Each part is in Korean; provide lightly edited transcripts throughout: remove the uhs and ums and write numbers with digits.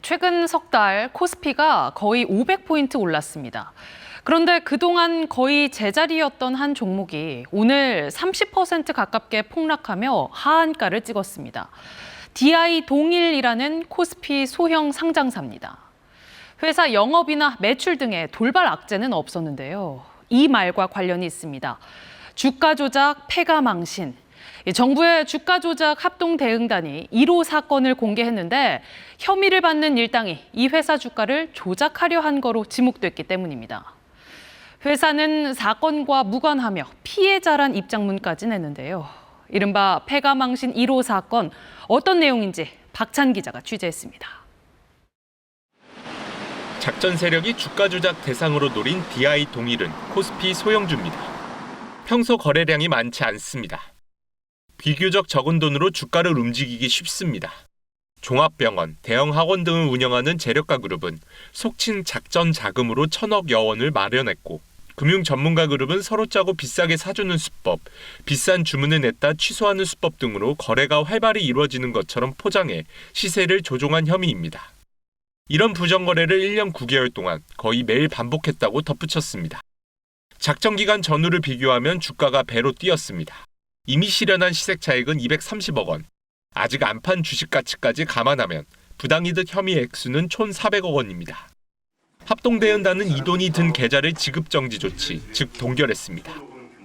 최근 석 달 코스피가 거의 500포인트 올랐습니다. 그런데 그동안 거의 제자리였던 한 종목이 오늘 30% 가깝게 폭락하며 하한가를 찍었습니다. DI 동일이라는 코스피 소형 상장사입니다. 회사 영업이나 매출 등의 돌발 악재는 없었는데요. 이 말과 관련이 있습니다. 주가 조작, 패가 망신. 정부의 주가 조작 합동 대응단이 1호 사건을 공개했는데 혐의를 받는 일당이 이 회사 주가를 조작하려 한 거로 지목됐기 때문입니다. 회사는 사건과 무관하며 피해자란 입장문까지 냈는데요. 이른바 패가 망신 1호 사건 어떤 내용인지 박찬 기자가 취재했습니다. 작전 세력이 주가 조작 대상으로 노린 DI 동일은 코스피 소형주입니다. 평소 거래량이 많지 않습니다. 비교적 적은 돈으로 주가를 움직이기 쉽습니다. 종합병원, 대형 학원 등을 운영하는 재력가 그룹은 속칭 작전 자금으로 1,000억여 원을 마련했고 금융 전문가 그룹은 서로 짜고 비싸게 사주는 수법, 비싼 주문을 냈다 취소하는 수법 등으로 거래가 활발히 이루어지는 것처럼 포장해 시세를 조종한 혐의입니다. 이런 부정거래를 1년 9개월 동안 거의 매일 반복했다고 덧붙였습니다. 작전 기간 전후를 비교하면 주가가 배로 뛰었습니다. 이미 실현한 시색 차익은 230억 원, 아직 안 판 주식 가치까지 감안하면 부당이득 혐의 액수는 총 400억 원입니다. 합동대응단은 이 돈이 든 계좌를 지급정지 조치, 즉 동결했습니다.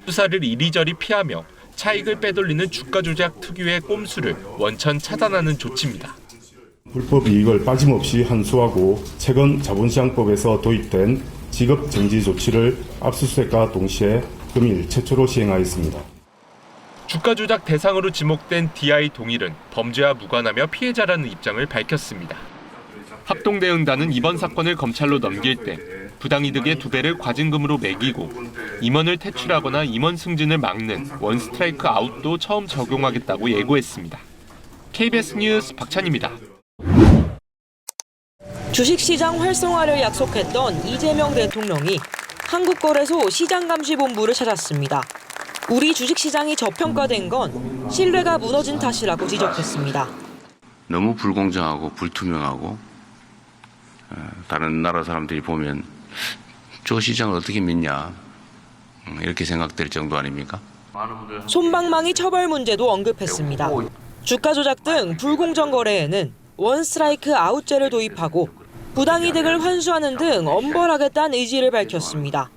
수사를 이리저리 피하며 차익을 빼돌리는 주가 조작 특유의 꼼수를 원천 차단하는 조치입니다. 불법 이익을 빠짐없이 환수하고 최근 자본시장법에서 도입된 지급정지 조치를 압수수색과 동시에 금일 최초로 시행하였습니다. 주가 조작 대상으로 지목된 DI 동일은 범죄와 무관하며 피해자라는 입장을 밝혔습니다. 합동대응단은 이번 사건을 검찰로 넘길 때 부당이득의 2배를 과징금으로 매기고 임원을 퇴출하거나 임원 승진을 막는 원스트라이크 아웃도 처음 적용하겠다고 예고했습니다. KBS 뉴스 박찬입니다. 주식시장 활성화를 약속했던 이재명 대통령이 한국거래소 시장감시본부를 찾았습니다. 우리 주식시장이 저평가된 건 신뢰가 무너진 탓이라고 지적했습니다. 너무 불공정하고 불투명하고 다른 나라 사람들이 보면 저 시장을 어떻게 믿냐 이렇게 생각될 정도 아닙니까? 솜방망이 처벌 문제도 언급했습니다. 주가 조작 등 불공정 거래에는 원스트라이크 아웃제를 도입하고 부당이득을 환수하는 등 엄벌하겠다는 의지를 밝혔습니다.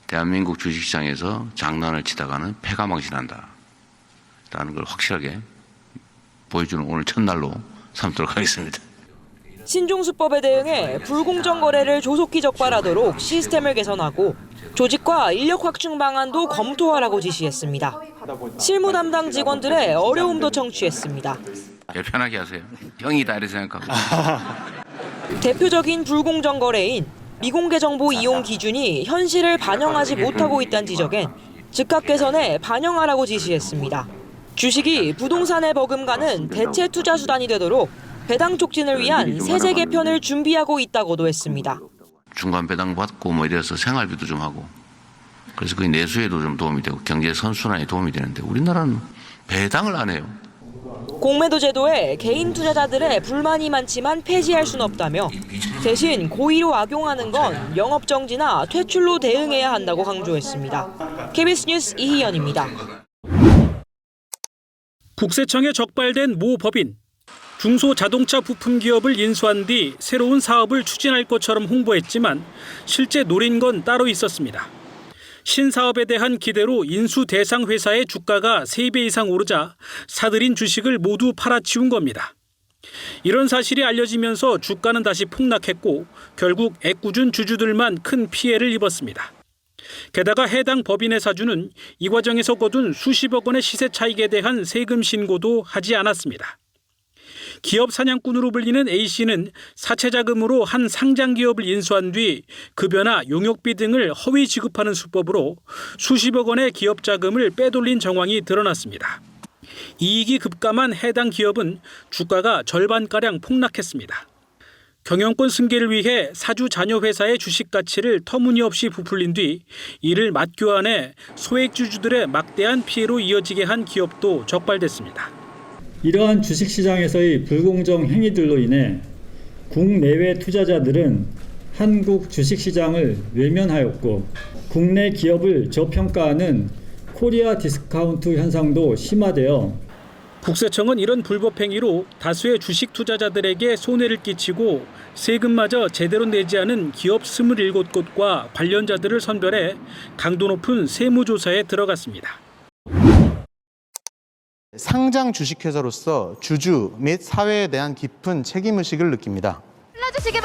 대한민국 주식시장에서 장난을 치다가는 패가 망신한다 라는 걸 확실하게 보여주는 오늘 첫날로 삼도록 하겠습니다. 신종수법에 대응해 불공정 거래를 조속히 적발하도록 시스템을 개선하고 조직과 인력 확충 방안도 검토하라고 지시했습니다. 실무 담당 직원들의 어려움도 청취했습니다. 편하게 하세요. 형이다 이렇게 생각하고. 대표적인 불공정 거래인 미공개 정보 이용 기준이 현실을 반영하지 못하고 있다는 지적엔 즉각 개선에 반영하라고 지시했습니다. 주식이 부동산에 버금가는 대체 투자 수단이 되도록 배당 촉진을 위한 세제 개편을 준비하고 있다고도 했습니다. 중간 배당 받고 뭐 이래서 생활비도 좀 하고 그래서 그 내수에도 좀 도움이 되고 경제 선순환에 도움이 되는데 우리나라는 배당을 안 해요. 공매도 제도에 개인 투자자들의 불만이 많지만 폐지할 수는 없다며 대신 고의로 악용하는 건 영업정지나 퇴출로 대응해야 한다고 강조했습니다. KBS 뉴스 이희연입니다. 국세청에 적발된 모 법인. 중소자동차 부품 기업을 인수한 뒤 새로운 사업을 추진할 것처럼 홍보했지만 실제 노린 건 따로 있었습니다. 신사업에 대한 기대로 인수 대상 회사의 주가가 3배 이상 오르자 사들인 주식을 모두 팔아치운 겁니다. 이런 사실이 알려지면서 주가는 다시 폭락했고 결국 애꿎은 주주들만 큰 피해를 입었습니다. 게다가 해당 법인의 사주는 이 과정에서 거둔 수십억 원의 시세 차익에 대한 세금 신고도 하지 않았습니다. 기업 사냥꾼으로 불리는 A씨는 사채 자금으로 한 상장 기업을 인수한 뒤 급여나 용역비 등을 허위 지급하는 수법으로 수십억 원의 기업 자금을 빼돌린 정황이 드러났습니다. 이익이 급감한 해당 기업은 주가가 절반가량 폭락했습니다. 경영권 승계를 위해 사주 자녀 회사의 주식 가치를 터무니없이 부풀린 뒤 이를 맞교환해 소액주주들의 막대한 피해로 이어지게 한 기업도 적발됐습니다. 이러한 주식시장에서의 불공정 행위들로 인해 국내외 투자자들은 한국 주식시장을 외면하였고 국내 기업을 저평가하는 코리아 디스카운트 현상도 심화되어 국세청은 이런 불법 행위로 다수의 주식 투자자들에게 손해를 끼치고 세금마저 제대로 내지 않은 기업 27곳과 관련자들을 선별해 강도 높은 세무조사에 들어갔습니다. 상장 주식회사로서 주주 및 사회에 대한 깊은 책임의식을 느낍니다.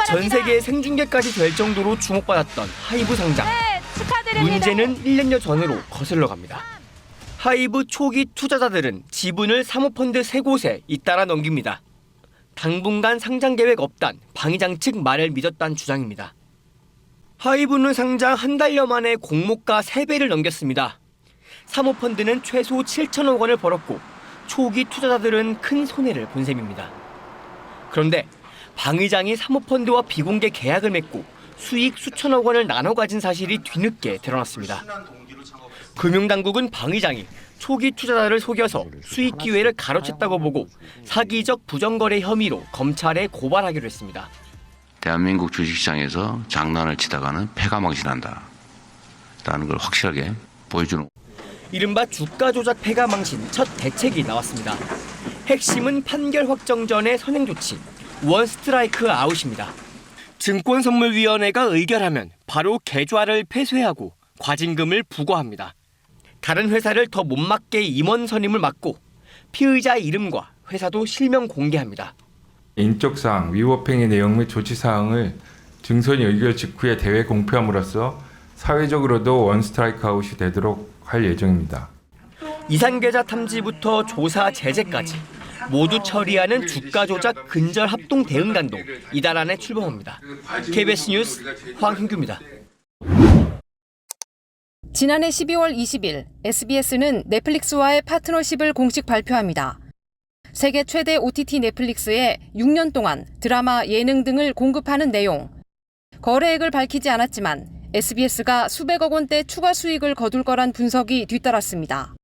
전 세계 생중계까지 될 정도로 주목받았던 하이브 상장. 문제는 1년여 전으로 거슬러 갑니다. 하이브 초기 투자자들은 지분을 사모펀드 3곳에 잇따라 넘깁니다. 당분간 상장 계획 없단 방위장 측 말을 믿었다는 주장입니다. 하이브는 상장 한 달여 만에 공모가 3배를 넘겼습니다. 사모펀드는 최소 7천억 원을 벌었고 초기 투자자들은 큰 손해를 본 셈입니다. 그런데 방위장이 사모펀드와 비공개 계약을 맺고 수익 수천억 원을 나눠 가진 사실이 뒤늦게 드러났습니다. 금융당국은 방위장이 초기 투자자를 속여서 수익 기회를 가로챘다고 보고 사기적 부정거래 혐의로 검찰에 고발하기로 했습니다. 대한민국 주식시장에서 장난을 치다가는 패가 망신한다 라는 걸 확실하게 보여주는 이른바 주가 조작 패가 망신 첫 대책이 나왔습니다. 핵심은 판결 확정 전의 선행 조치, 원 스트라이크 아웃입니다. 증권선물위원회가 의결하면 바로 계좌를 폐쇄하고 과징금을 부과합니다. 다른 회사를 더 못 맡게 임원 선임을 막고 피의자 이름과 회사도 실명 공개합니다. 인적사항, 위법행위 내용 및 조치사항을 증선이 의결 직후에 대외 공표함으로써 사회적으로도 원스트라이크 아웃이 되도록 할 예정입니다. 이산계좌 탐지부터 조사 제재까지 모두 처리하는 주가 조작 근절 합동 대응단도 이달 안에 출범합니다. KBS 뉴스 황hin규입니다. 지난해 12월 20일 SBS는 넷플릭스와의 파트너십을 공식 발표합니다. 세계 최대 OTT 넷플릭스에 6년 동안 드라마, 예능 등을 공급하는 내용. 거래액을 밝히지 않았지만 SBS가 수백억 원대 추가 수익을 거둘 거란 분석이 뒤따랐습니다.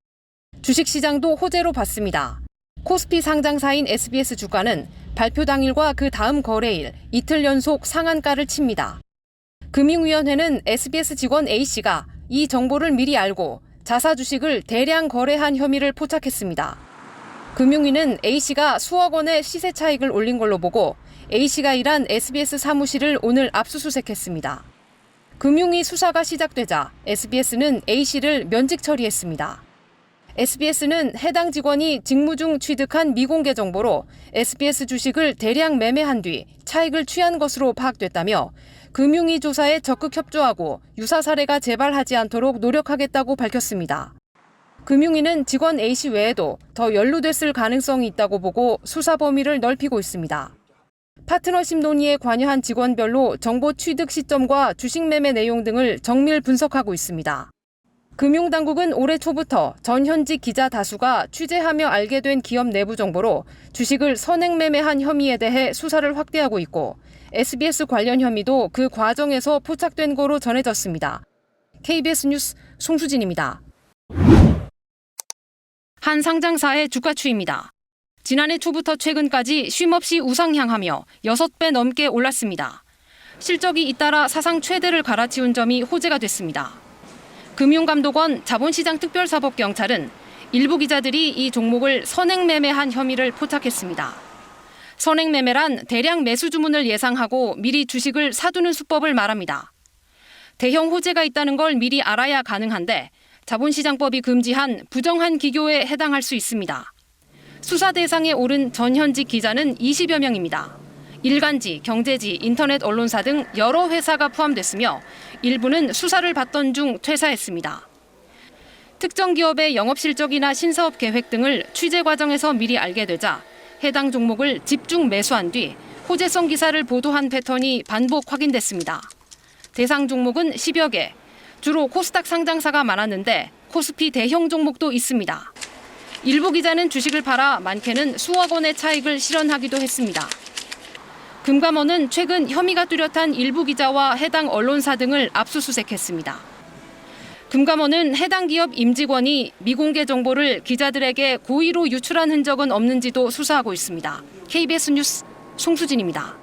주식시장도 호재로 봤습니다. 코스피 상장사인 SBS 주가는 발표 당일과 그 다음 거래일 이틀 연속 상한가를 칩니다. 금융위원회는 SBS 직원 A씨가 이 정보를 미리 알고 자사 주식을 대량 거래한 혐의를 포착했습니다. 금융위는 A씨가 수억 원의 시세 차익을 올린 걸로 보고 A씨가 일한 SBS 사무실을 오늘 압수수색했습니다. 금융위 수사가 시작되자 SBS는 A씨를 면직 처리했습니다. SBS는 해당 직원이 직무 중 취득한 미공개 정보로 SBS 주식을 대량 매매한 뒤 차익을 취한 것으로 파악됐다며 금융위 조사에 적극 협조하고 유사 사례가 재발하지 않도록 노력하겠다고 밝혔습니다. 금융위는 직원 A씨 외에도 더 연루됐을 가능성이 있다고 보고 수사 범위를 넓히고 있습니다. 파트너십 논의에 관여한 직원별로 정보 취득 시점과 주식 매매 내용 등을 정밀 분석하고 있습니다. 금융당국은 올해 초부터 전현직 기자 다수가 취재하며 알게 된 기업 내부 정보로 주식을 선행 매매한 혐의에 대해 수사를 확대하고 있고 SBS 관련 혐의도 그 과정에서 포착된 거로 전해졌습니다. KBS 뉴스 송수진입니다. 한 상장사의 주가 추이입니다. 지난해 초부터 최근까지 쉼없이 우상향하며 6배 넘게 올랐습니다. 실적이 잇따라 사상 최대를 갈아치운 점이 호재가 됐습니다. 금융감독원 자본시장특별사법경찰은 일부 기자들이 이 종목을 선행매매한 혐의를 포착했습니다. 선행매매란 대량 매수 주문을 예상하고 미리 주식을 사두는 수법을 말합니다. 대형 호재가 있다는 걸 미리 알아야 가능한데 자본시장법이 금지한 부정한 기교에 해당할 수 있습니다. 수사 대상에 오른 전현직 기자는 20여 명입니다. 일간지, 경제지, 인터넷 언론사 등 여러 회사가 포함됐으며 일부는 수사를 받던 중 퇴사했습니다. 특정 기업의 영업 실적이나 신사업 계획 등을 취재 과정에서 미리 알게 되자 해당 종목을 집중 매수한 뒤 호재성 기사를 보도한 패턴이 반복 확인됐습니다. 대상 종목은 10여 개, 주로 코스닥 상장사가 많았는데 코스피 대형 종목도 있습니다. 일부 기자는 주식을 팔아 많게는 수억 원의 차익을 실현하기도 했습니다. 금감원은 최근 혐의가 뚜렷한 일부 기자와 해당 언론사 등을 압수수색했습니다. 금감원은 해당 기업 임직원이 미공개 정보를 기자들에게 고의로 유출한 흔적은 없는지도 수사하고 있습니다. KBS 뉴스 송수진입니다.